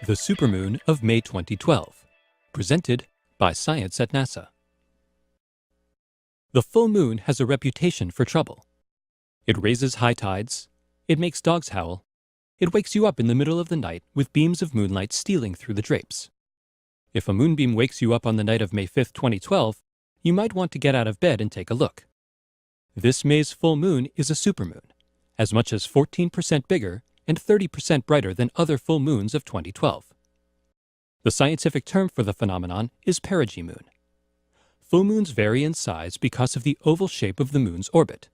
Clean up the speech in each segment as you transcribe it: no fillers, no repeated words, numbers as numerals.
The Supermoon of May 2012, presented by Science at NASA. The full moon has a reputation for trouble. It raises high tides, it makes dogs howl, it wakes you up in the middle of the night with beams of moonlight stealing through the drapes. If a moonbeam wakes you up on the night of May 5, 2012, you might want to get out of bed and take a look. This May's full moon is a supermoon, as much as 14% bigger and 30% brighter than other full moons of 2012. The scientific term for the phenomenon is perigee moon. Full moons vary in size because of the oval shape of the moon's orbit.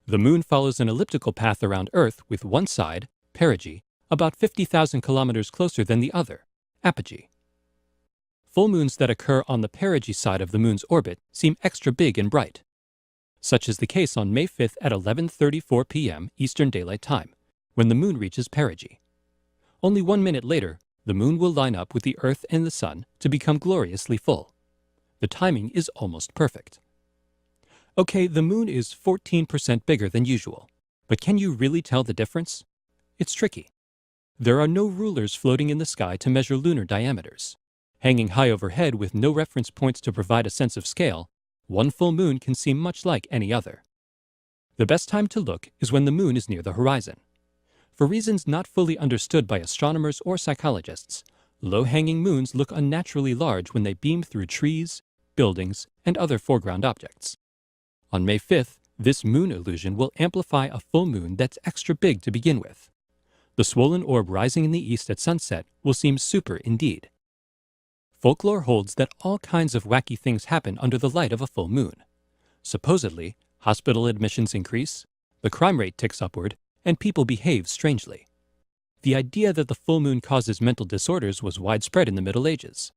The moon follows an elliptical path around Earth with one side, perigee, about 50,000 kilometers closer than the other, apogee. Full moons that occur on the perigee side of the moon's orbit seem extra big and bright. Such is the case on May 5th at 11:34 p.m. Eastern Daylight Time, when the moon reaches perigee. Only 1 minute later, the moon will line up with the Earth and the Sun to become gloriously full. The timing is almost perfect. Okay, the moon is 14% bigger than usual, but can you really tell the difference? It's tricky. There are no rulers floating in the sky to measure lunar diameters. Hanging high overhead with no reference points to provide a sense of scale, one full moon can seem much like any other. The best time to look is when the moon is near the horizon. For reasons not fully understood by astronomers or psychologists, low-hanging moons look unnaturally large when they beam through trees, buildings, and other foreground objects. On May 5th, this moon illusion will amplify a full moon that's extra big to begin with. The swollen orb rising in the east at sunset will seem super indeed. Folklore holds that all kinds of wacky things happen under the light of a full moon. Supposedly, hospital admissions increase, the crime rate ticks upward, and people behave strangely. The idea that the full moon causes mental disorders was widespread in the Middle Ages.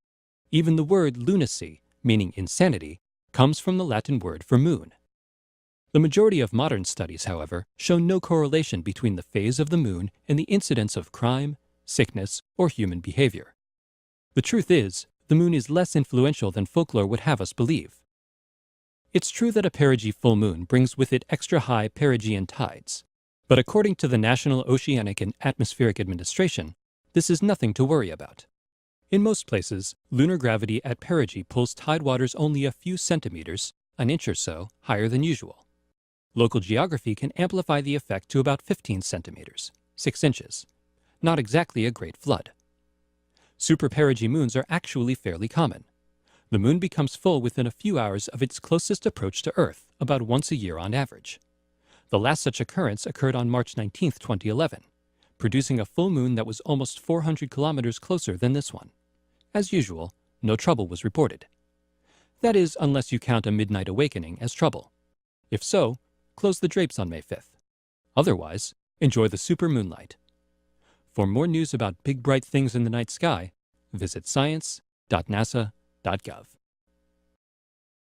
Even the word lunacy, meaning insanity, comes from the Latin word for moon. The majority of modern studies, however, show no correlation between the phase of the moon and the incidence of crime, sickness, or human behavior. The truth is, the moon is less influential than folklore would have us believe. It's true that a perigee full moon brings with it extra high perigean tides, but according to the National Oceanic and Atmospheric Administration, this is nothing to worry about. In most places, lunar gravity at perigee pulls tidewaters only a few centimeters, an inch or so, higher than usual. Local geography can amplify the effect to about 15 centimeters, 6 inches. Not exactly a great flood. Super perigee moons are actually fairly common. The moon becomes full within a few hours of its closest approach to Earth, about once a year on average. The last such occurrence occurred on March 19, 2011, producing a full moon that was almost 400 kilometers closer than this one. As usual, no trouble was reported. That is, unless you count a midnight awakening as trouble. If so, close the drapes on May 5th. Otherwise, enjoy the super moonlight. For more news about big bright things in the night sky, visit science.nasa.gov.